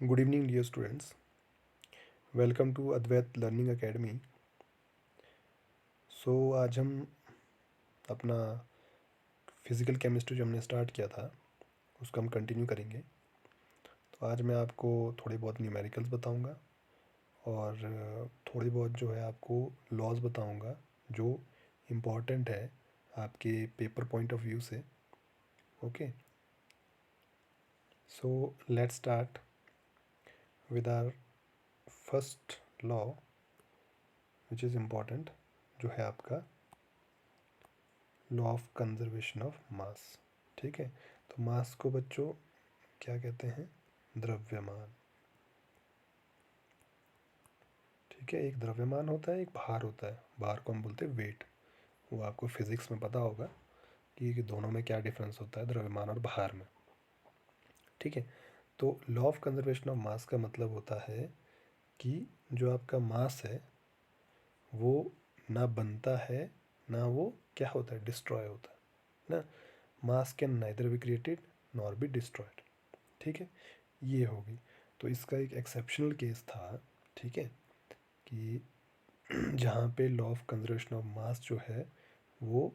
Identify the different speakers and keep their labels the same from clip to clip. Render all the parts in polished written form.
Speaker 1: Good evening dear students, welcome to Advait learning academy. आज हम अपना फिज़िकल केमिस्ट्री जो हमने स्टार्ट किया था उसको हम कंटिन्यू करेंगे। तो आज मैं आपको थोड़ी बहुत न्यूमेरिकल्स बताऊंगा और थोड़ी बहुत जो है आपको लॉज बताऊंगा जो इम्पॉर्टेंट है आपके पेपर पॉइंट ऑफ व्यू से। Okay, so let's start with our first law which is important, जो है आपका law of conservation of mass. ठीक है, तो मास को बच्चों क्या कहते हैं? द्रव्यमान। ठीक है, एक द्रव्यमान होता है, एक भार होता है। भार को हम बोलते हैं वेट। वो आपको फिजिक्स में पता होगा कि दोनों में क्या डिफरेंस होता है, द्रव्यमान और भार में। ठीक है, तो लॉ ऑफ कंजर्वेशन ऑफ मास का मतलब होता है कि जो आपका मास है वो ना बनता है ना वो क्या होता है, डिस्ट्रॉय होता है ना। मास can neither be created nor be destroyed. ठीक है, ये होगी। तो इसका एक एक्सेप्शनल केस था, ठीक है, कि जहाँ पे लॉ ऑफ कंजर्वेशन ऑफ मास जो है वो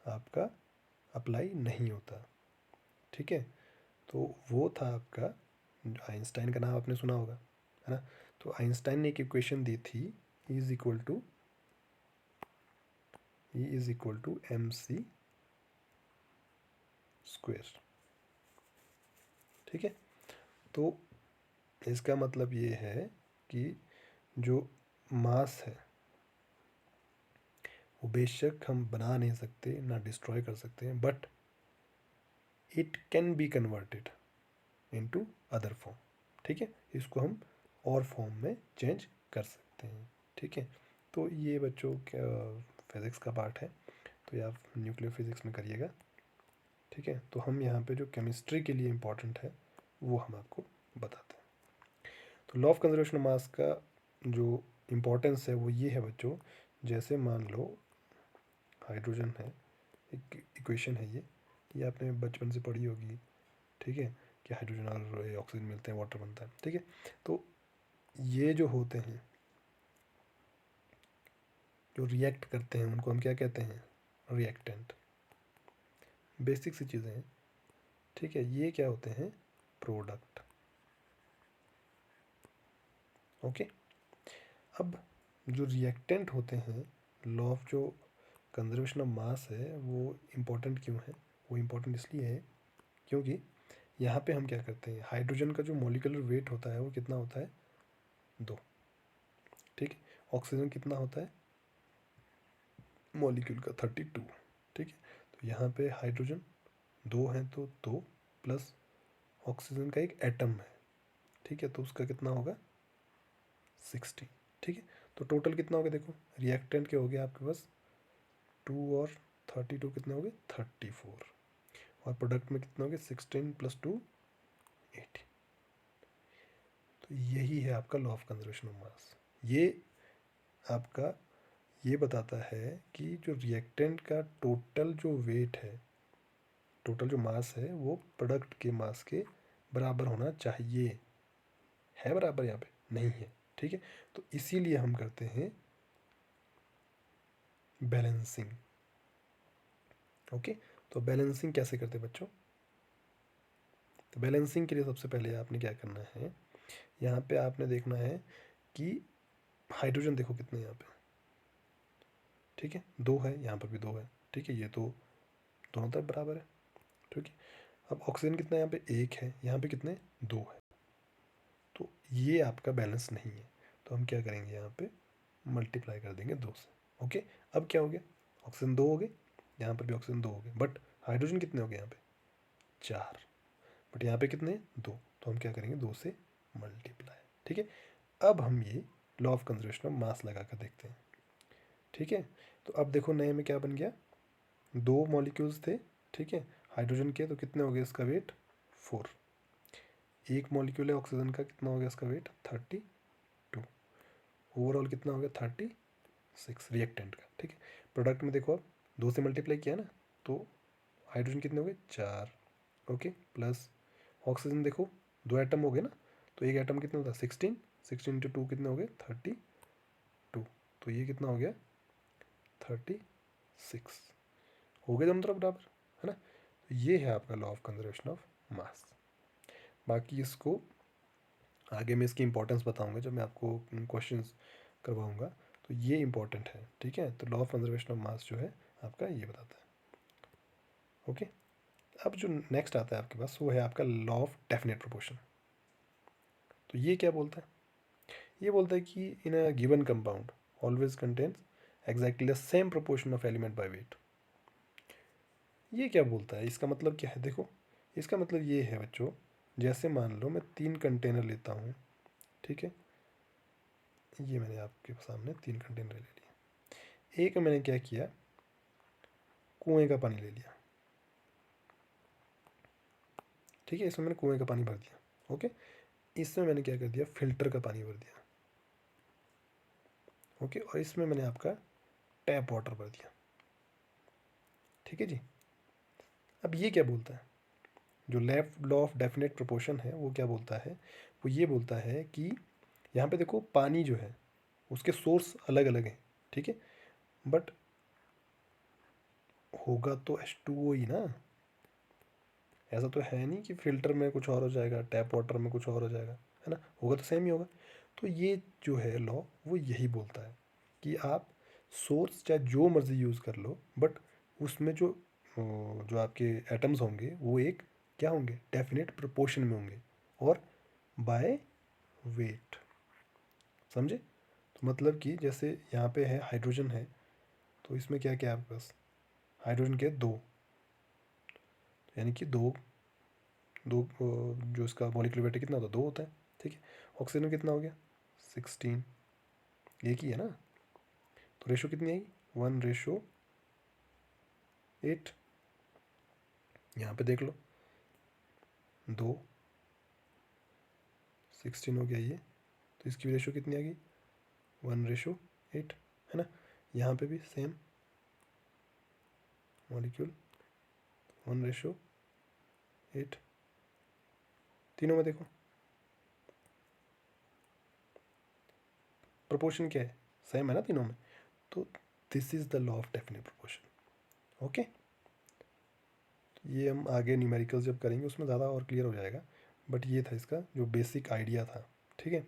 Speaker 1: आपका अप्लाई नहीं होता। ठीक है, तो वो था आपका आइंस्टाइन का नाम आपने सुना होगा, है ना। तो आइंस्टाइन ने एक इक्वेशन दी थी, E is equal to MC square. ठीक है, तो इसका मतलब ये है कि जो मास है वो बेशक हम बना नहीं सकते ना डिस्ट्रॉय कर सकते हैं, but it can be converted into other form. ठीक है, इसको हम और फॉर्म में चेंज कर सकते हैं। ठीक है, तो ये बच्चों फिज़िक्स का पार्ट है, तो ये आप न्यूक्लियर फिज़िक्स में करिएगा। ठीक है, तो हम यहाँ पे जो केमिस्ट्री के लिए इम्पोर्टेंट है वो हम आपको बताते हैं। तो लॉ ऑफ कंजर्वेशन ऑफ मास का जो इम्पोर्टेंस है वो ये है बच्चों, जैसे मान लो हाइड्रोजन है, एक इक्वेशन है ये आपने बचपन से पढ़ी होगी। ठीक है, कि हाइड्रोजन और ऑक्सीजन मिलते हैं, वाटर बनता है। ठीक है, तो ये जो होते हैं जो रिएक्ट करते हैं उनको हम क्या कहते हैं? रिएक्टेंट। बेसिक सी चीज़ें हैं। ठीक है, ये क्या होते हैं? प्रोडक्ट। ओके, अब जो रिएक्टेंट होते हैं, लॉ ऑफ जो कंजर्वेशन ऑफ मास है वो इम्पोर्टेंट क्यों है? वो इम्पोर्टेंट इसलिए है क्योंकि यहाँ पे हम क्या करते हैं, हाइड्रोजन का जो मॉलिक्यूलर वेट होता है वो कितना होता है? 2। ठीक है, ऑक्सीजन कितना होता है मॉलिक्यूल का? 32। ठीक है, तो यहाँ पे हाइड्रोजन 2 है तो 2 प्लस ऑक्सीजन का एक एटम है। ठीक है, तो उसका कितना होगा? 60। ठीक है, तो टोटल कितना हो गया? देखो, रिएक्टेंट के हो गया आपके पास 2 और 32 कितने हो गए? 34। और प्रोडक्ट में कितने हो गए? 16 + 2 18। तो यही है आपका लॉ ऑफ कंजर्वेशन ऑफ मास। ये आपका ये बताता है कि जो रिएक्टेंट का टोटल जो वेट है, टोटल जो मास है वो प्रोडक्ट के मास के बराबर होना चाहिए। है बराबर? यहाँ पे नहीं है। ठीक है, तो इसीलिए हम करते हैं बैलेंसिंग। ओके, तो बैलेंसिंग कैसे करते हैं बच्चों? तो बैलेंसिंग के लिए सबसे पहले आपने क्या करना है, यहाँ पे आपने देखना है कि हाइड्रोजन देखो कितने यहाँ पे। ठीक है, 2 है, यहाँ पर भी 2 है। ठीक है, ये तो दोनों तरफ बराबर है। ठीक है, अब ऑक्सीजन कितना यहाँ पे? 1 है, यहाँ पे कितने? 2 है। तो ये आपका बैलेंस नहीं है, तो हम क्या करेंगे, यहाँ पे मल्टीप्लाई कर देंगे 2 से। ओके, अब क्या हो गया? ऑक्सीजन 2 हो गए, यहाँ पर भी ऑक्सीजन 2 हो गए, बट हाइड्रोजन कितने हो गए? यहाँ पे 4, बट यहाँ पे कितने? 2। तो हम क्या करेंगे? 2 से मल्टीप्लाई। ठीक है, अब हम ये लॉ ऑफ कंजर्वेशन ऑफ मास लगा कर देखते हैं। ठीक है, तो अब देखो नए में क्या बन गया? 2 मॉलिक्यूल्स थे। ठीक है, हाइड्रोजन के, तो कितने हो गए इसका वेट? 4। एक मॉलिक्यूल है ऑक्सीजन का, कितना हो गया इसका वेट? 32। ओवरऑल कितना हो गया? 36 रिएक्टेंट का। ठीक है, प्रोडक्ट में देखो अब 2 से मल्टीप्लाई किया ना, तो हाइड्रोजन कितने हो गए? 4। ओके, प्लस ऑक्सीजन देखो 2 एटम हो गए ना, तो एक एटम कितना होता है 16, 16 इंटू 2 कितने हो गए 32, तो ये कितना हो गया 36, हो गए दोनों तरफ बराबर, है ना। तो ये है आपका लॉ ऑफ कंजर्वेशन ऑफ मास। बाकी इसको आगे मैं इसकी इंपॉर्टेंस बताऊंगा जब मैं आपको क्वेश्चंस करवाऊंगा, तो ये इंपॉर्टेंट है, ठीक है। तो लॉ ऑफ कंजर्वेशन ऑफ मास जो है आपका ये बताता है, ओके। अब जो नेक्स्ट आता है आपके पास वो है आपका लॉ ऑफ डेफिनेट प्रोपोर्शन। तो ये क्या बोलता है, ये बोलता है कि in a given compound always contains exactly the same proportion of element by weight. ये क्या बोलता है, इसका मतलब क्या है, देखो इसका मतलब ये है बच्चों, जैसे मान लो मैं 3 कंटेनर लेता हूँ, ठीक है। ये मैंने आपके सामने 3 कंटेनर ले लिए। एक में मैंने क्या किया, कुएं का पानी ले लिया, ठीक है। इसमें मैंने कुएं का पानी भर दिया, ओके। इसमें मैंने क्या कर दिया, फिल्टर का पानी भर दिया, ओके। और इसमें मैंने आपका टैप वाटर भर दिया, ठीक है जी। अब ये क्या बोलता है, जो left law of definite proportion है वो क्या बोलता है, वो ये बोलता है कि यहाँ पे देखो पानी जो है उसके सोर्स अलग अलग हैं, ठीक है। बट होगा तो H2O ही ना, ऐसा तो है नहीं कि फिल्टर में कुछ और हो जाएगा, टैप वाटर में कुछ और हो जाएगा, है ना, होगा तो सेम ही होगा। तो ये जो है लॉ वो यही बोलता है कि आप सोर्स चाहे जो मर्जी यूज़ कर लो, बट उसमें जो आपके एटम्स होंगे वो एक क्या होंगे, डेफिनेट प्रोपोर्शन में होंगे और बाय वेट, समझे। तो मतलब कि जैसे यहाँ पे है हाइड्रोजन है, तो इसमें क्या क्या है आपके पास, हाइड्रोजन के दो, यानी कि दो दो जो इसका मॉलिक्यूलर वेट कितना होता है, दो होता है, ठीक है। ऑक्सीजन में कितना हो गया 16, एक ही है ना। तो रेशो कितनी आएगी 1:8, यहाँ पे देख लो 2, 16 हो गया ये, तो इसकी रेशो कितनी आ गई 1:8, है ना। यहाँ पे भी सेम मॉलिक्यूल 1:8, तीनों में देखो प्रोपोर्शन क्या है, सेम है ना तीनों में। तो this is the law of definite proportion, okay. ये हम आगे न्यूमेरिकल्स जब करेंगे उसमें ज़्यादा और क्लियर हो जाएगा, बट ये था इसका जो बेसिक आइडिया था, ठीक है।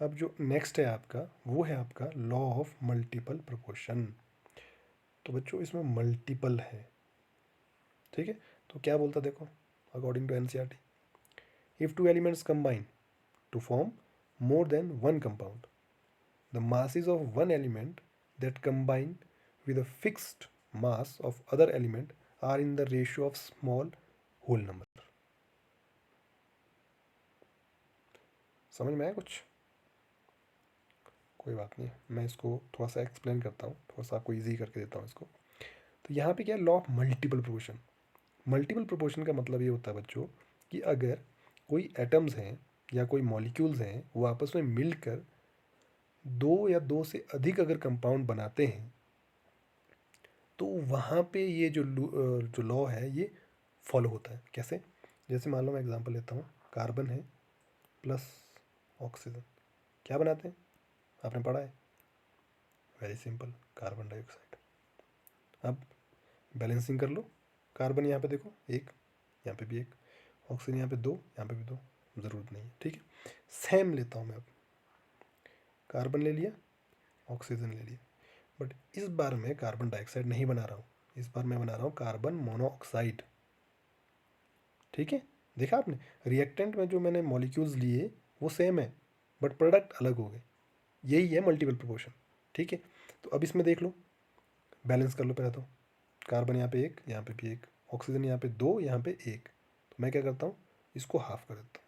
Speaker 1: अब जो नेक्स्ट है आपका वो है आपका लॉ ऑफ मल्टीपल प्रोपोर्शन। तो बच्चों इसमें मल्टीपल है, ठीक है। तो क्या बोलता देखो, according to NCERT, if two elements combine to form more than one compound, the masses of one element that combine with a fixed mass of other element are in the ratio of small whole number। समझ में आया कुछ, कोई बात नहीं, मैं इसको थोड़ा सा एक्सप्लेन करता हूँ, थोड़ा सा आपको ईजी करके देता हूँ इसको। तो यहाँ पे क्या है, law of multiple proportion. Multiple proportion का मतलब ये होता है बच्चों कि अगर कोई एटम्स हैं या कोई मॉलिक्यूल्स हैं वो आपस में मिलकर दो या दो से अधिक अगर कंपाउंड बनाते हैं, तो वहाँ पे ये जो लॉ है ये फॉलो होता है। कैसे, जैसे मान लो मैं एग्जांपल लेता हूँ, कार्बन है प्लस ऑक्सीजन, क्या बनाते हैं आपने पढ़ा है, वेरी सिंपल, कार्बन डाइऑक्साइड। अब बैलेंसिंग कर लो, कार्बन यहाँ पे देखो एक, यहाँ पे भी एक, ऑक्सीजन यहाँ पे दो, यहाँ पे भी दो, ज़रूरत नहीं है, ठीक है। सेम लेता हूँ मैं, अब कार्बन ले लिया, ऑक्सीजन ले लिया, बट इस बार मैं कार्बन डाइऑक्साइड नहीं बना रहा हूँ, इस बार मैं बना रहा हूँ कार्बन मोनोऑक्साइड, ठीक है। देखा आपने, रिएक्टेंट में जो मैंने मॉलिक्यूल्स लिए वो सेम है बट प्रोडक्ट अलग हो गए, यही है मल्टीपल प्रोपोर्शन, ठीक है। तो अब इसमें देख लो, बैलेंस कर लो पहले, तो कार्बन यहाँ पे एक, यहाँ पे भी एक, ऑक्सीजन यहाँ पे दो, यहाँ पे एक, तो मैं क्या करता हूँ, इसको हाफ कर देता हूँ।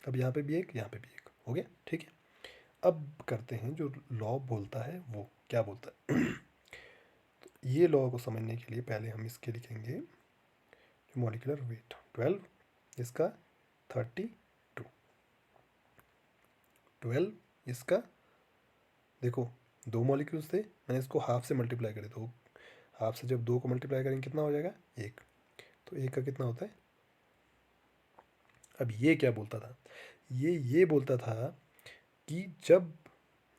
Speaker 1: अब यहाँ पे भी एक, यहाँ पे भी एक, हो गया, ठीक है। अब करते हैं जो लॉ बोलता है वो क्या बोलता है। तो ये लॉ को समझने के लिए पहले हम इसके लिखेंगे, जो मॉलिकुलर वेट 12, इसका 32, 12 इसका, देखो दो मॉलिक्यूल्स थे, मैंने इसको हाफ से मल्टीप्लाई करे, तो हाफ से जब दो को मल्टीप्लाई करेंगे कितना हो जाएगा एक, तो एक का कितना होता है अब ये क्या बोलता था, ये बोलता था कि जब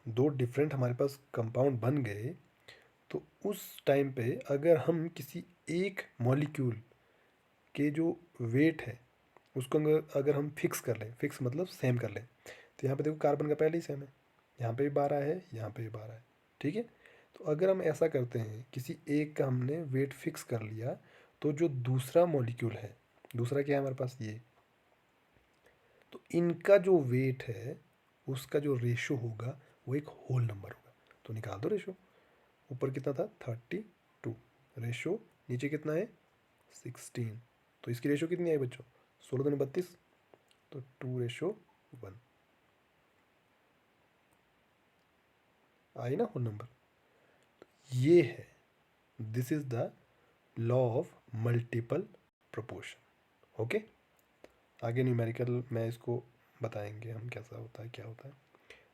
Speaker 1: दो डिफरेंट हमारे पास कंपाउंड बन गए, तो उस टाइम पे अगर हम किसी एक मॉलिक्यूल के जो वेट है उसको अगर अगर हम फिक्स कर लें, फिक्स मतलब सेम कर लें, तो यहाँ पे देखो कार्बन का पहले ही सेम है, यहाँ पे भी 12 है, यहाँ पे भी 12 है, ठीक है। तो अगर हम ऐसा करते हैं, किसी एक का हमने वेट फिक्स कर लिया, तो जो दूसरा मॉलिक्यूल है, दूसरा क्या है हमारे पास ये, तो इनका जो वेट है उसका जो रेशो होगा वो एक होल नंबर होगा। तो निकाल दो रेशो, ऊपर कितना था 32, रेशो नीचे कितना है 16, तो इसकी रेशो कितनी आई बच्चों 16 दूनी 32, तो 2:1 आई ना होल नंबर। ये है, this is the law of multiple proportion. Okay, आगे न्यूमेरिकल में इसको बताएंगे हम कैसा होता है क्या होता है।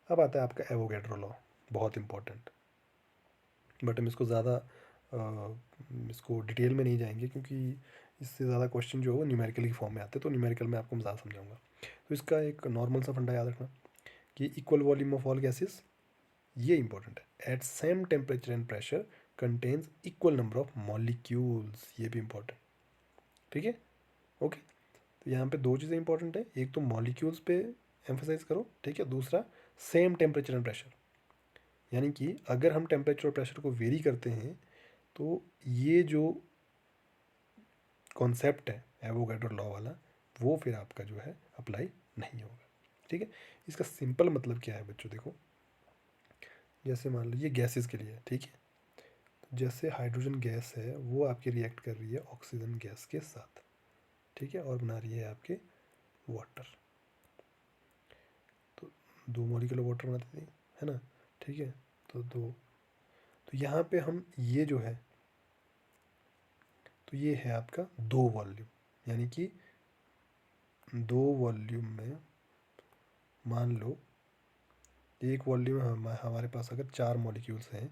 Speaker 1: अब आता है आपका एवोगैड्रो लॉ, बहुत इंपॉर्टेंट, बट हम इसको ज़्यादा इसको डिटेल में नहीं जाएंगे क्योंकि इससे ज़्यादा क्वेश्चन जो है वो न्यूमेरिकल की फॉर्म में आते हैं, तो न्यूमेरिकल में आपको मैं ज़्यादा समझाऊंगा। तो इसका एक नॉर्मल सा फंडा याद रखना कि equal volume of all gases, ये इंपॉर्टेंट है, at same temperature and pressure contains equal number of molecules, ये भी इंपॉर्टेंट, ठीक है। ओके, तो यहाँ पे दो चीज़ें इंपॉर्टेंट है, एक तो मॉलिक्यूल्स पे एम्फोसाइज करो, ठीक है, दूसरा सेम टेम्परेचर एंड प्रेशर, यानी कि अगर हम टेम्परेचर और प्रेशर को वेरी करते हैं तो ये जो कॉन्सेप्ट है एवोगैड्रो लॉ वाला, वो फिर आपका जो है अप्लाई नहीं होगा, ठीक है। इसका सिंपल मतलब क्या है बच्चों, देखो जैसे मान लो ये गैसेस के लिए है, ठीक है, जैसे हाइड्रोजन गैस है वो आपकी रिएक्ट कर रही है ऑक्सीजन गैस के साथ, ठीक है, और बना रही है आपके वाटर, तो दो मॉलिक्यूल वाटर बनाती थी, है ना, ठीक है, तो दो, तो यहाँ पे हम ये जो है, तो ये है आपका दो वॉल्यूम, यानी कि दो वॉल्यूम में मान लो एक वॉल्यूम में हमारे पास अगर 4 मॉलिक्यूल्स हैं,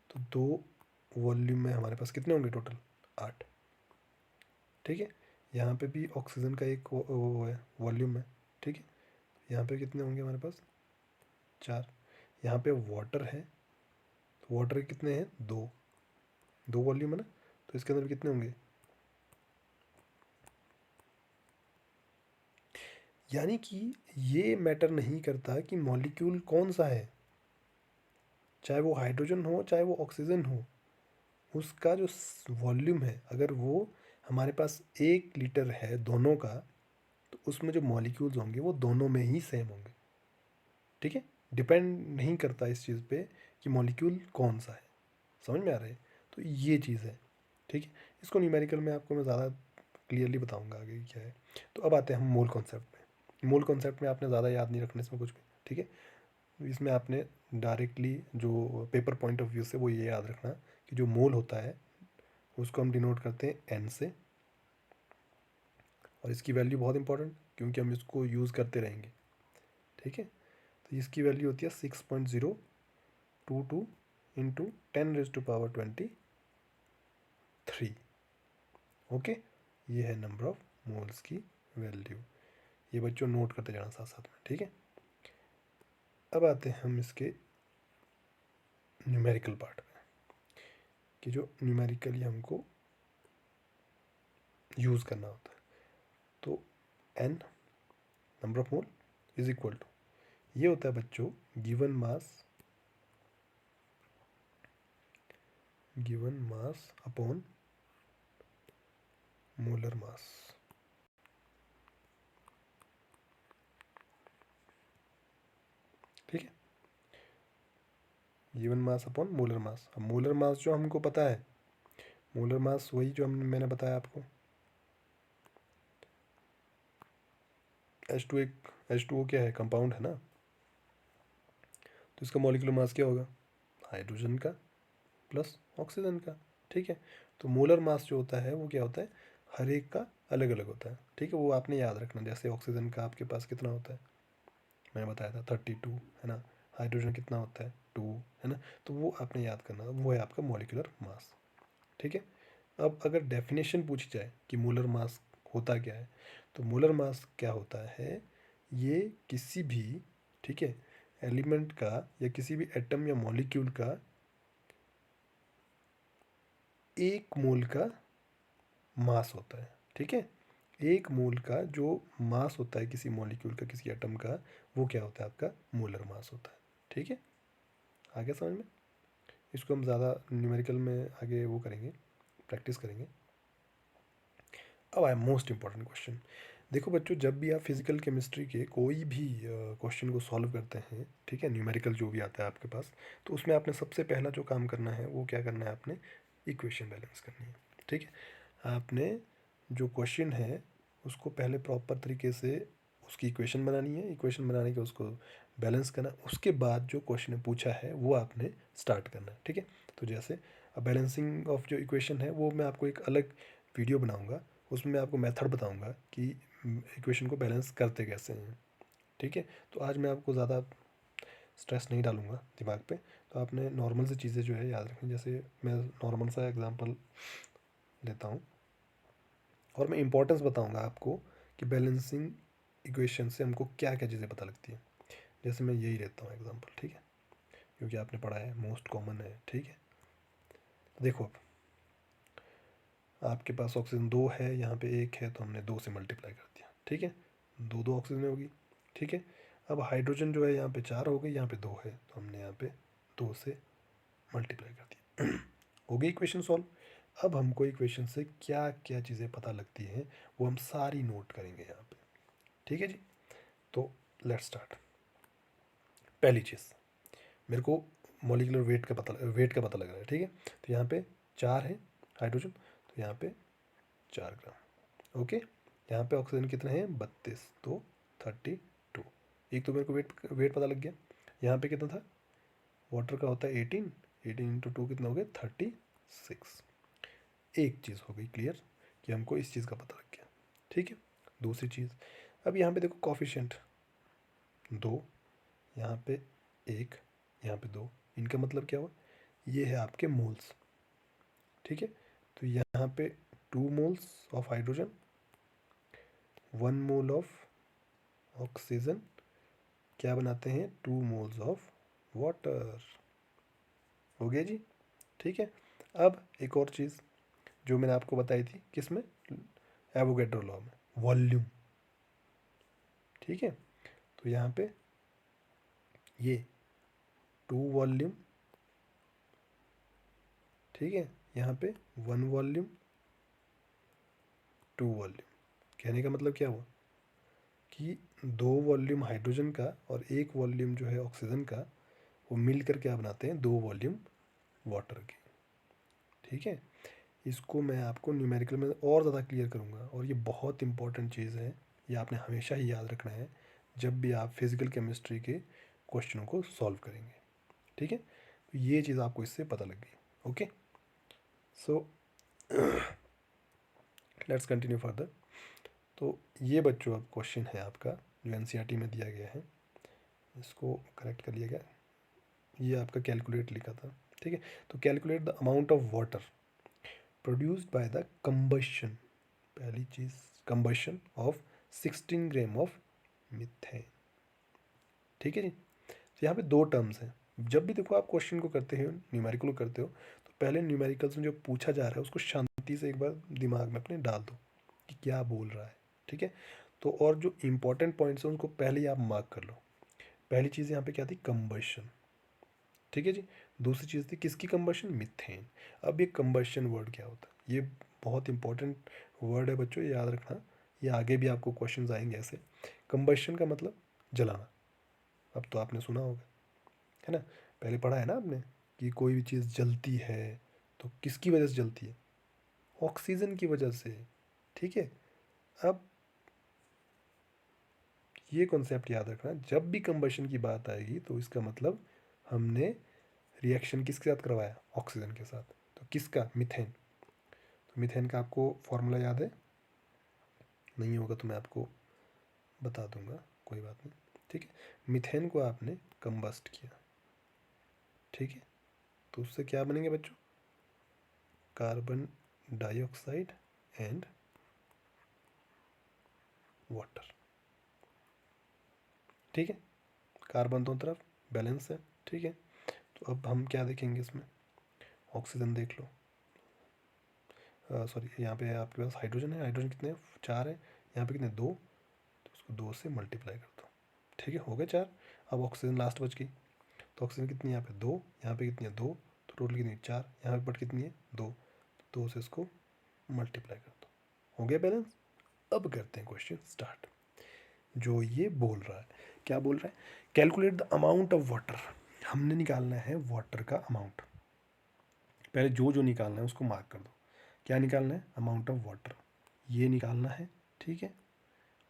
Speaker 1: तो दो वॉल्यूम में हमारे पास कितने होंगे टोटल 8, ठीक है। यहाँ पे भी ऑक्सीजन का एक वो है वॉल्यूम है, ठीक है, यहाँ पे कितने होंगे हमारे पास 4, यहाँ पे वाटर है, तो वाटर के कितने हैं दो, दो वॉल्यूम है ना, तो इसके अंदर भी कितने होंगे, यानी कि ये मैटर नहीं करता कि मॉलिक्यूल कौन सा है, चाहे वो हाइड्रोजन हो चाहे वो ऑक्सीजन हो, उसका जो वॉल्यूम है अगर वो हमारे पास 1 लीटर है दोनों का, तो उसमें जो मॉलिक्यूल्स होंगे वो दोनों में ही सेम होंगे, ठीक है। डिपेंड नहीं करता इस चीज़ पे कि मॉलिक्यूल कौन सा है, समझ में आ रहा है, तो ये चीज़ है, ठीक है। इसको न्यूमेरिकल में आपको मैं ज़्यादा क्लियरली बताऊंगा आगे क्या है। तो अब आते हैं हम मोल कॉन्सेप्ट में, मोल कॉन्सेप्ट में आपने ज़्यादा याद नहीं रखना इसमें कुछ भी, ठीक है। इसमें आपने डायरेक्टली जो पेपर पॉइंट ऑफ व्यू से वो ये याद रखना कि जो मोल होता है उसको हम डिनोट करते हैं एन से, और इसकी वैल्यू बहुत इंपॉर्टेंट क्योंकि हम इसको यूज़ करते रहेंगे, ठीक है। तो इसकी वैल्यू होती है 6.022 इंटू 10⁻23। ओके, ये है नंबर ऑफ मोल्स की वैल्यू, ये बच्चों नोट करते जाना साथ साथ में, ठीक है। अब आते हैं हम इसके न्यूमेरिकल पार्ट में, कि जो न्यूमेरिकली हमको यूज़ करना होता है। तो n number of mole is equal to, ये होता है बच्चों given mass upon molar mass, ठीक है, given mass upon molar mass. अब मोलर मास जो हमको पता है, मोलर मास वही जो मैंने बताया आपको, H2O क्या है कंपाउंड है ना, तो इसका मॉलिक्यूलर मास क्या होगा हाइड्रोजन का प्लस ऑक्सीजन का, ठीक है। तो मोलर मास जो होता है वो क्या होता है, हर एक का अलग अलग होता है, ठीक है, वो आपने याद रखना। जैसे ऑक्सीजन का आपके पास कितना होता है, मैंने बताया था 32, है ना, हाइड्रोजन कितना होता है 2, है ना, तो वो आपने याद करना, वो है आपका मॉलिक्यूलर मास, ठीक है। अब अगर डेफिनेशन पूछी जाए कि मोलर मास होता क्या है, तो मोलर मास क्या होता है, ये किसी भी, ठीक है, एलिमेंट का या किसी भी एटम या मॉलिक्यूल का एक मोल का मास होता है, ठीक है। एक मोल का जो मास होता है किसी मॉलिक्यूल का, किसी एटम का, वो क्या होता है, आपका मोलर मास होता है, ठीक है। आगे समझ में, इसको हम ज़्यादा न्यूमेरिकल में आगे वो करेंगे, प्रैक्टिस करेंगे। अब आए मोस्ट इंपॉर्टेंट क्वेश्चन। देखो बच्चों, जब भी आप फिजिकल केमिस्ट्री के कोई भी क्वेश्चन को सॉल्व करते हैं, ठीक है, न्यूमेरिकल जो भी आता है आपके पास, तो उसमें आपने सबसे पहला जो काम करना है वो क्या करना है, आपने इक्वेशन बैलेंस करनी है, ठीक है। आपने जो क्वेश्चन है उसको पहले प्रॉपर तरीके से उसकी इक्वेशन बनानी है, इक्वेशन बनाने के उसको बैलेंस करना, उसके बाद जो क्वेश्चन पूछा है वो आपने स्टार्ट करना है, ठीक है। तो जैसे अब बैलेंसिंग ऑफ जो इक्वेशन है वो मैं आपको एक अलग वीडियो बनाऊंगा, उसमें मैं आपको मेथड बताऊंगा कि इक्वेशन को बैलेंस करते कैसे हैं, ठीक है। तो आज मैं आपको ज़्यादा स्ट्रेस नहीं डालूंगा दिमाग पे, तो आपने नॉर्मल से चीज़ें जो है याद रखें। जैसे मैं नॉर्मल सा एग्जांपल लेता हूँ और मैं इंपॉर्टेंस बताऊंगा आपको कि बैलेंसिंग इक्वेशन से हमको क्या क्या चीज़ें पता लगती हैं। जैसे मैं यही लेता हूँ एग्जांपल, ठीक है, क्योंकि आपने पढ़ा है, मोस्ट कॉमन है, ठीक है। तो देखो, अब आपके पास ऑक्सीजन 2 है, यहाँ पे 1 है, तो हमने 2 से मल्टीप्लाई कर दिया, ठीक है, दो दो ऑक्सीजन होगी, ठीक है। अब हाइड्रोजन जो है यहाँ पे 4 हो गई, यहाँ पे 2 है, तो हमने यहाँ पे 2 से मल्टीप्लाई कर दिया। हो गई इक्वेशन सॉल्व। अब हमको इक्वेशन से क्या क्या चीज़ें पता लगती हैं वो हम सारी नोट करेंगे यहाँ पे, ठीक है जी। तो लेट्स स्टार्ट। पहली चीज़, मेरे को मॉलिक्यूलर वेट का पता लग रहा है, ठीक है। तो यहाँ पे 4 है हाइड्रोजन, तो यहाँ पे 4 ग्राम, ओके। यहाँ पे ऑक्सीजन कितने हैं, 32, तो 32। एक तो मेरे को वेट पता लग गया। यहाँ पे कितना था, वाटर का होता है 18, 18 × 2 कितना हो गया, 36। एक चीज़ हो गई क्लियर कि हमको इस चीज़ का पता लग गया, ठीक है। दूसरी चीज़, अब यहाँ पे देखो कॉफिशिएंट 2, यहाँ पे 1, यहाँ पे 2, इनका मतलब क्या हुआ, ये है आपके मोल्स, ठीक है। तो यहाँ पे 2 moles of hydrogen, 1 mole of oxygen क्या बनाते हैं, 2 मोल्स ऑफ वाटर। हो गया जी, ठीक है। अब एक और चीज़ जो मैंने आपको बताई थी, किस में, एवोगैड्रो लॉ में, वॉल्यूम, ठीक है। तो यहाँ पे ये 2 वॉल्यूम, ठीक है, यहाँ पे 1 वॉल्यूम, 2 वॉल्यूम। कहने का मतलब क्या हुआ कि 2 वॉल्यूम हाइड्रोजन का और 1 वॉल्यूम जो है ऑक्सीजन का, वो मिलकर क्या बनाते हैं, 2 वॉल्यूम वाटर के, ठीक है। इसको मैं आपको न्यूमेरिकल में और ज़्यादा क्लियर करूँगा, और ये बहुत इंपॉर्टेंट चीज़ है, ये आपने हमेशा ही याद रखना है जब भी आप फिज़िकल केमिस्ट्री के क्वेश्चनों को सॉल्व करेंगे, ठीक है। तो ये चीज़ आपको इससे पता लग गई, okay. So let's continue further. तो ये बच्चों अब क्वेश्चन है आपका जो एनसीईआरटी में दिया गया है, इसको करेक्ट कर लिया गया, ये आपका कैलकुलेट लिखा था, ठीक है। तो calculate the amount of water produced by the combustion, पहली चीज़ combustion of 16 gram of methane, ठीक है जी। तो यहाँ पे 2 टर्म्स हैं। जब भी देखो आप क्वेश्चन को करते हो, न्यूमेरिकल को करते हो, तो पहले न्यूमेरिकल्स में जो पूछा जा रहा है उसको शांति से एक बार दिमाग में अपने डाल दो कि क्या बोल रहा है, ठीक है। तो और जो इंपॉर्टेंट पॉइंट्स हैं उनको पहले ही आप मार्क कर लो। पहली चीज़ यहाँ पे क्या थी, कंबशन, ठीक है जी। दूसरी चीज़ थी किसकी कंबशन, मिथेन। अब ये कंबशन वर्ड क्या होता है, ये बहुत इंपॉर्टेंट वर्ड है बच्चों, ये याद रखना, ये आगे भी आपको क्वेश्चंस आएंगे ऐसे। कंबशन का मतलब जलाना, अब तो आपने सुना होगा, है ना, पहले पढ़ा है ना आपने कि कोई भी चीज़ जलती है तो किसकी वजह से जलती है, ऑक्सीजन की वजह से, ठीक है। अब ये कॉन्सेप्ट याद रखना, जब भी कंबशन की बात आएगी तो इसका मतलब हमने रिएक्शन किसके साथ करवाया, ऑक्सीजन के साथ, तो किसका, मिथेन। तो मिथेन का आपको फॉर्मूला याद है, नहीं होगा तो मैं आपको बता दूंगा, कोई बात नहीं, ठीक है। मिथेन को आपने कंबस्ट किया, ठीक है, तो उससे क्या बनेंगे बच्चों, कार्बन डाइऑक्साइड एंड वाटर। ठीक है, कार्बन दोनों तरफ बैलेंस है। ठीक है, तो अब हम क्या देखेंगे इसमें, ऑक्सीजन देख लो, सॉरी यहाँ पे आपके पास हाइड्रोजन है, हाइड्रोजन कितने हैं, 4 है, यहाँ पे कितने, 2, तो उसको 2 से मल्टीप्लाई कर दो। ठीक है, हो गए 4। अब ऑक्सीजन लास्ट बच गई, तो ऑक्सीजन कितनी है यहाँ पे 2, यहाँ पे कितनी है 2, तो टोटल कितनी है 4, यहाँ पे बट कितनी है 2, तो 2 से इसको मल्टीप्लाई कर दो, हो गया बैलेंस। अब करते हैं क्वेश्चन स्टार्ट। जो ये बोल रहा है, क्या बोल रहा है, calculate the amount of water. हमने निकालना है वाटर का अमाउंट। पहले जो जो निकालना है उसको मार्क कर दो। क्या निकालना है, अमाउंट ऑफ वाटर, ये निकालना है। ठीक है,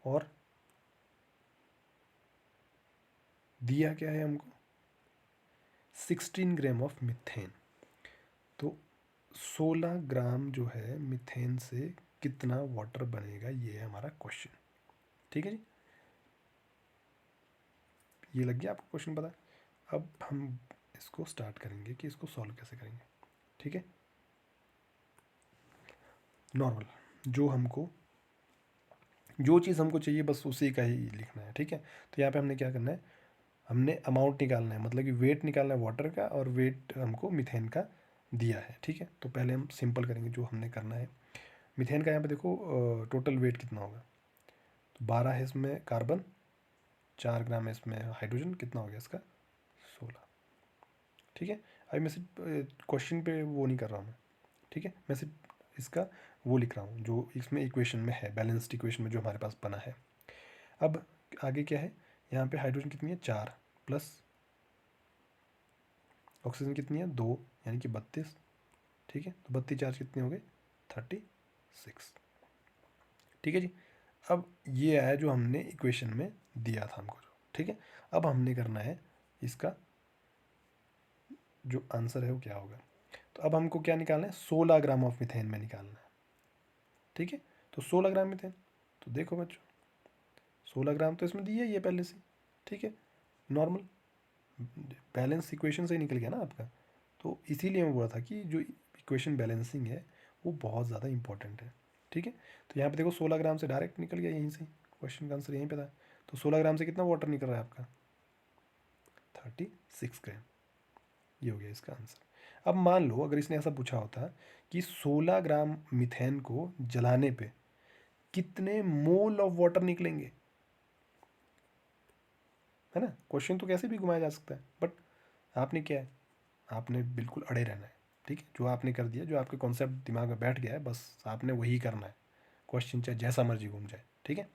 Speaker 1: और दिया क्या है हमको, 16 ग्राम ऑफ मिथेन। तो 16 ग्राम जो है मिथेन से कितना वाटर बनेगा, ये है हमारा क्वेश्चन। ठीक है जी, ये लग गया आपको क्वेश्चन पता। अब हम इसको स्टार्ट करेंगे कि इसको सॉल्व कैसे करेंगे। ठीक है, नॉर्मल जो चीज़ हमको चाहिए बस उसी का ही लिखना है। ठीक है, तो यहाँ पे हमने क्या करना है, हमने अमाउंट निकालना है, मतलब कि वेट निकालना है वाटर का, और वेट हमको मिथेन का दिया है। ठीक है, तो पहले हम सिंपल करेंगे जो हमने करना है। मिथेन का यहाँ पे देखो टोटल वेट कितना होगा, तो 12 है इसमें कार्बन, 4 ग्राम है इसमें हाइड्रोजन, कितना हो गया इसका 16। ठीक है, अभी मैं सिर्फ क्वेश्चन पे वो नहीं कर रहा हूँ मैं। ठीक है, मैं सिर्फ इसका वो लिख रहा हूँ जो इसमें इक्वेशन में है, बैलेंस्ड इक्वेशन में जो हमारे पास बना है। अब आगे क्या है, यहाँ पे हाइड्रोजन कितनी है 4, प्लस ऑक्सीजन कितनी है 2, यानी कि 32। ठीक है, तो 32 चार्ज कितने हो गए 36। ठीक है जी, अब ये आया जो हमने इक्वेशन में दिया था हमको जो। ठीक है, अब हमने करना है इसका जो आंसर है वो क्या होगा। तो अब हमको क्या निकालना है, 16 ग्राम ऑफ मिथेन में निकालना है। ठीक है, तो 16 ग्राम मिथेन, तो देखो बच्चों 16 ग्राम तो इसमें दिया ही है पहले से। ठीक है, नॉर्मल बैलेंस इक्वेशन से ही निकल गया ना आपका। तो इसीलिए मैं बोला था कि जो इक्वेशन बैलेंसिंग है वो बहुत ज़्यादा इंपॉर्टेंट है। ठीक है, तो यहाँ पे देखो 16 ग्राम से डायरेक्ट निकल गया यहीं से, क्वेश्चन का आंसर यहीं पे था। तो 16 ग्राम से कितना वाटर निकल रहा है आपका 36 ग्राम, ये हो गया इसका आंसर। अब मान लो अगर इसने ऐसा पूछा होता कि 16 ग्राम मिथेन को जलाने पे कितने मोल ऑफ वाटर निकलेंगे, है ना, क्वेश्चन तो कैसे भी घुमाया जा सकता है, बट आपने क्या है, आपने बिल्कुल अड़े रहना है। ठीक है, जो आपने कर दिया, जो आपके कॉन्सेप्ट दिमाग में बैठ गया है, बस आपने वही करना है, क्वेश्चन चाहे जैसा मर्जी घूम जाए। ठीक है,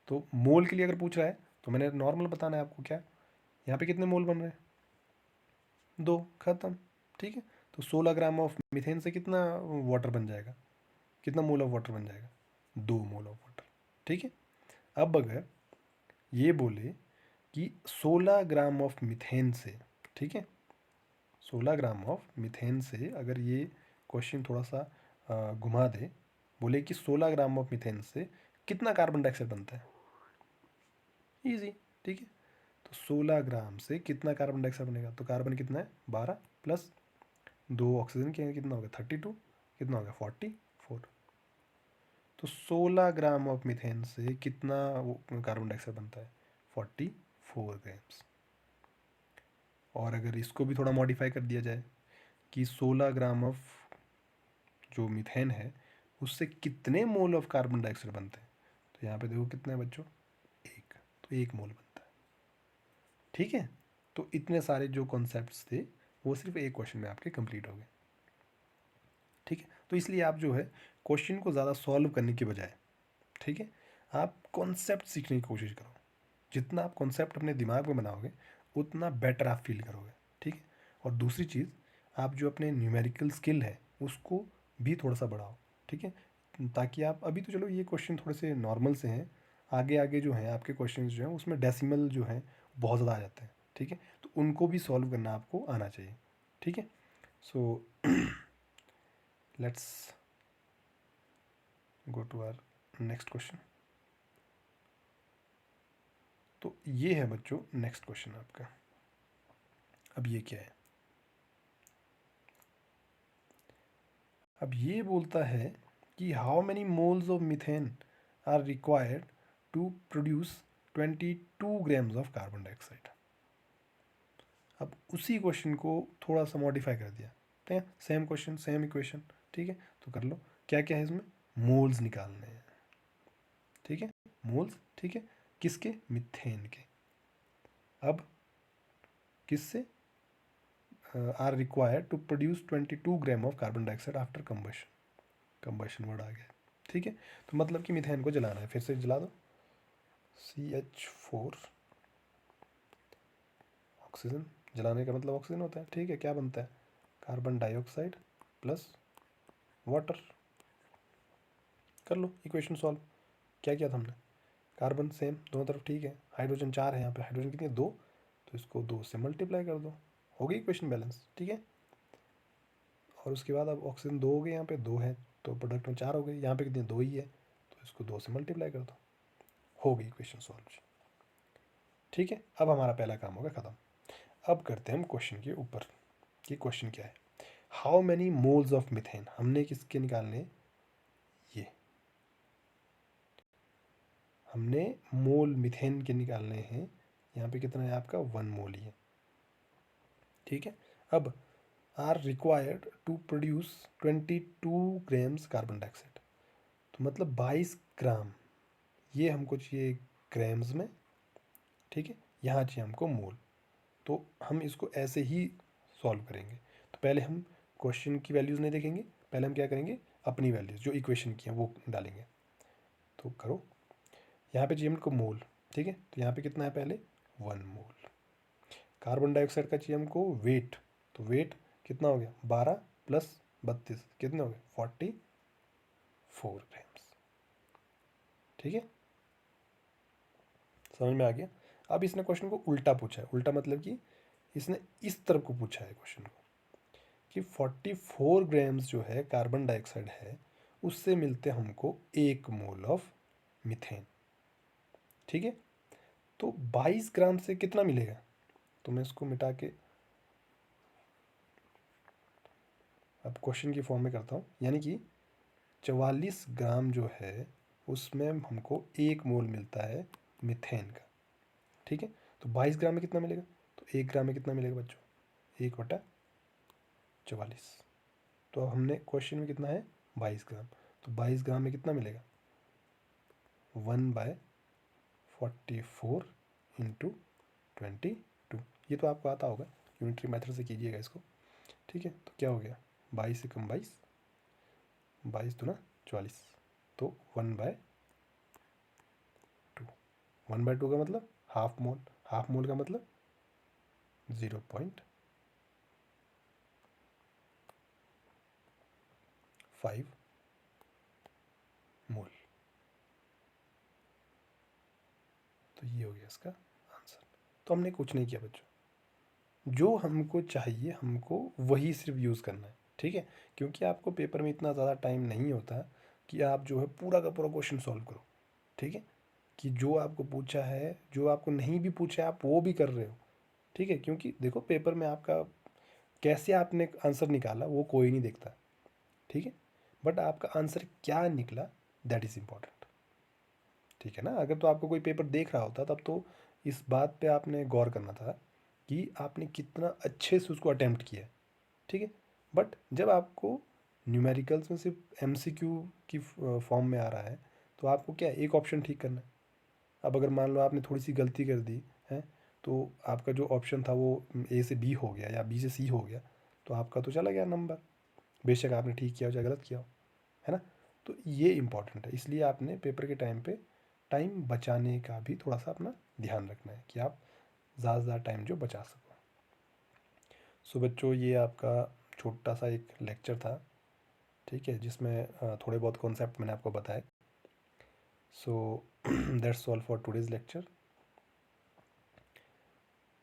Speaker 1: तो मोल के लिए अगर पूछ रहा है तो मैंने नॉर्मल बताना है आपको, क्या यहाँ पे कितने मोल बन रहे हैं 2, खत्म। ठीक है, तो 16 ग्राम ऑफ मिथेन से कितना वाटर बन जाएगा, कितना मोल ऑफ वाटर बन जाएगा 2 मोल ऑफ वाटर। ठीक है, अब अगर ये बोले कि 16 ग्राम ऑफ मिथेन से, ठीक है 16 ग्राम ऑफ मिथेन से, अगर ये क्वेश्चन थोड़ा सा घुमा दे, बोले कि 16 ग्राम ऑफ मिथेन से कितना कार्बन डाइऑक्साइड बनता है, इजी। ठीक है, तो 16 ग्राम से कितना कार्बन डाइऑक्साइड बनेगा, तो कार्बन कितना है 12, प्लस 2 ऑक्सीजन के कितना हो गया 32, कितना हो गया 44। तो 16 ग्राम ऑफ मिथेन से कितना कार्बन डाइऑक्साइड बनता है 44 ग्राम्स। और अगर इसको भी थोड़ा मॉडिफाई कर दिया जाए कि 16 ग्राम ऑफ जो मीथेन है उससे कितने मोल ऑफ कार्बन डाइऑक्साइड बनते हैं, तो यहाँ पे देखो कितने हैं बच्चों 1, तो 1 मोल बनता है। ठीक है, तो इतने सारे जो कॉन्सेप्ट्स थे वो सिर्फ एक क्वेश्चन में आपके कंप्लीट हो गए। ठीक है, तो इसलिए आप जो है क्वेश्चन को ज़्यादा सॉल्व करने के बजाय, ठीक है, आप कॉन्सेप्ट सीखने की कोशिश करो। जितना आप कॉन्सेप्ट अपने दिमाग में बनाओगे उतना बेटर आप फील करोगे। ठीक है, और दूसरी चीज़, आप जो अपने न्यूमेरिकल स्किल है उसको भी थोड़ा सा बढ़ाओ। ठीक है, ताकि आप, अभी तो चलो ये क्वेश्चन थोड़े से नॉर्मल से हैं, आगे आगे जो हैं आपके क्वेश्चन जो हैं उसमें डेसिमल जो हैं बहुत ज़्यादा आ जाते हैं। ठीक है, तो उनको भी सॉल्व करना आपको आना चाहिए। ठीक है, so let's go to our next question. तो ये है बच्चों नेक्स्ट क्वेश्चन आपका। अब ये क्या है, अब ये बोलता है कि how many moles of methane are required to produce 22 grams of carbon dioxide. अब उसी क्वेश्चन को थोड़ा सा मॉडिफाई कर दिया, ठीक है, सेम क्वेश्चन सेम इक्वेशन, ठीक है, तो कर लो। क्या क्या है इसमें, मोल्स निकालने हैं, ठीक है, मोल्स, ठीक है, किसके, मिथेन के। अब किससे, are required to produce 22 gram of carbon dioxide after combustion, combustion word आ गया, ठीक है। तो मतलब कि मिथेन को जलाना है, फिर से जला दो, CH4, ऑक्सीजन, जलाने का मतलब ऑक्सीजन होता है, ठीक है, क्या बनता है, कार्बन डाइऑक्साइड प्लस वाटर। कर लो इक्वेशन सॉल्व। क्या किया था हमने, कार्बन सेम दोनों तरफ, ठीक है, हाइड्रोजन 4 है यहाँ पे, हाइड्रोजन कितनी है 2, तो इसको 2 से मल्टीप्लाई कर दो, हो गई इक्वेशन बैलेंस, ठीक है। और उसके बाद अब ऑक्सीजन 2 हो गए, यहाँ पे 2 है तो प्रोडक्ट में 4 हो गई, यहाँ पे कितनी 2 ही है, तो इसको 2 से मल्टीप्लाई कर दो, हो गई इक्वेशन सॉल्व, ठीक है। अब हमारा पहला काम होगा ख़त्म। अब करते हैं हम क्वेश्चन के ऊपर, कि क्वेश्चन क्या है, how many moles of methane, हमने किसके निकालने, ये हमने मोल मिथेन के निकालने हैं, यहाँ पे कितना है आपका 1 मोल ही है, ठीक है। अब are required to produce 22 grams carbon dioxide, तो मतलब 22 ग्राम, ये हमको चाहिए ग्राम्स में, ठीक है, यहाँ चाहिए हमको मोल। तो हम इसको ऐसे ही सॉल्व करेंगे। तो पहले हम क्वेश्चन की वैल्यूज़ नहीं देखेंगे, पहले हम क्या करेंगे, अपनी वैल्यूज़ जो इक्वेशन की हैं वो डालेंगे। तो करो, यहाँ पे चाहिए हमको मोल, ठीक है, तो यहाँ पे कितना है पहले 1 मोल। कार्बन डाइऑक्साइड का चाहिए हमको वेट, तो वेट कितना हो गया 12 प्लस 32 कितने हो गए 44 ग्राम्स, ठीक है, समझ में आ गया। अब इसने क्वेश्चन को उल्टा पूछा है, उल्टा मतलब कि इसने इस तरफ को पूछा है क्वेश्चन को, कि 44 ग्राम्स जो है कार्बन डाइऑक्साइड है, उससे मिलते हमको 1 मोल ऑफ मिथेन, ठीक है। तो 22 ग्राम से कितना मिलेगा, तो मैं इसको मिटा के अब क्वेश्चन की फॉर्म में करता हूँ, यानी कि 44 ग्राम जो है उसमें हमको 1 मोल मिलता है मिथेन का, ठीक है। तो 22 ग्राम में कितना मिलेगा, तो 1 ग्राम में कितना मिलेगा बच्चों, 1/44। तो हमने क्वेश्चन में कितना है 22 ग्राम, तो 22 ग्राम में कितना मिलेगा 1/44 इंटू 22, ये तो आपको आता होगा, यूनिटरी मेथड से कीजिएगा इसको, ठीक है। तो क्या हो गया 22 से कम 22, 22 दूना 44, तो 1/2, 1/2 का मतलब हाफ मोल, हाफ मोल का मतलब 0.5 मोल। तो ये हो गया इसका आंसर। तो हमने कुछ नहीं किया बच्चों, जो हमको चाहिए हमको वही सिर्फ यूज़ करना है, ठीक है, क्योंकि आपको पेपर में इतना ज़्यादा टाइम नहीं होता कि आप जो है पूरा का पूरा क्वेश्चन सॉल्व करो, ठीक है, कि जो आपको पूछा है, जो आपको नहीं भी पूछा है आप वो भी कर रहे हो, ठीक है, क्योंकि देखो पेपर में आपका कैसे आपने आंसर निकाला वो कोई नहीं देखता, ठीक है, बट आपका आंसर क्या निकला दैट इज़ इम्पॉर्टेंट, ठीक है ना। अगर तो आपको कोई पेपर देख रहा होता तब तो इस बात पे आपने गौर करना था कि आपने कितना अच्छे से उसको अटेम्प्ट किया, ठीक है। बट जब आपको न्यूमेरिकल्स में सिर्फ MCQ की फॉर्म में आ रहा है, तो आपको क्या एक ऑप्शन ठीक करना है। अब अगर मान लो आपने थोड़ी सी गलती कर दी है, तो आपका जो ऑप्शन था वो A से B हो गया या B से C हो गया, तो आपका तो चला गया नंबर, बेशक आपने ठीक किया हो चाहे गलत किया हो, है ना। तो ये इम्पॉर्टेंट है, इसलिए आपने पेपर के टाइम पे टाइम बचाने का भी थोड़ा सा अपना ध्यान रखना है कि आप ज़्यादा से ज़्यादा टाइम जो बचा सको। सो बच्चों ये आपका छोटा सा एक लेक्चर था, ठीक है, जिसमें थोड़े बहुत कॉन्सेप्ट मैंने आपको बताए। So that's all for today's lecture.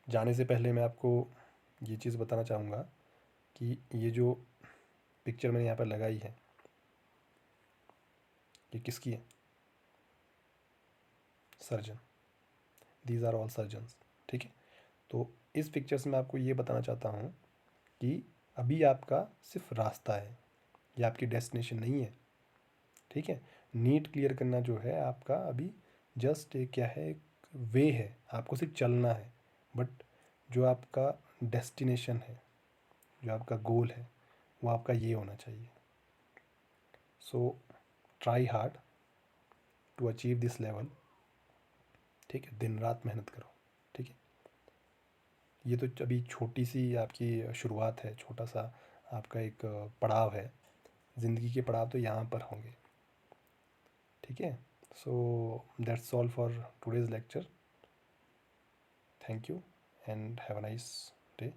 Speaker 1: जाने से पहले मैं आपको ये चीज़ बताना चाहूँगा कि ये जो पिक्चर मैंने यहाँ पर लगाई है ये किसकी है, surgeon, these are all surgeons, ठीक है। तो इस पिक्चर से मैं आपको ये बताना चाहता हूँ कि अभी आपका सिर्फ रास्ता है, ये आपकी डेस्टिनेशन नहीं है, ठीक है। नीट क्लियर करना जो है आपका अभी जस्ट एक क्या है, एक वे है, आपको सिर्फ चलना है, बट जो आपका डेस्टिनेशन है, जो आपका गोल है, वो आपका ये होना चाहिए. So try hard to achieve this level. ठीक है, दिन रात मेहनत करो. ठीक है, ये तो अभी छोटी सी आपकी शुरुआत है, छोटा सा आपका एक पड़ाव है. ज़िंदगी के पड़ाव तो यहाँ पर होंगे. ठीक है, so that's all for today's lecture. Thank you and have a nice day.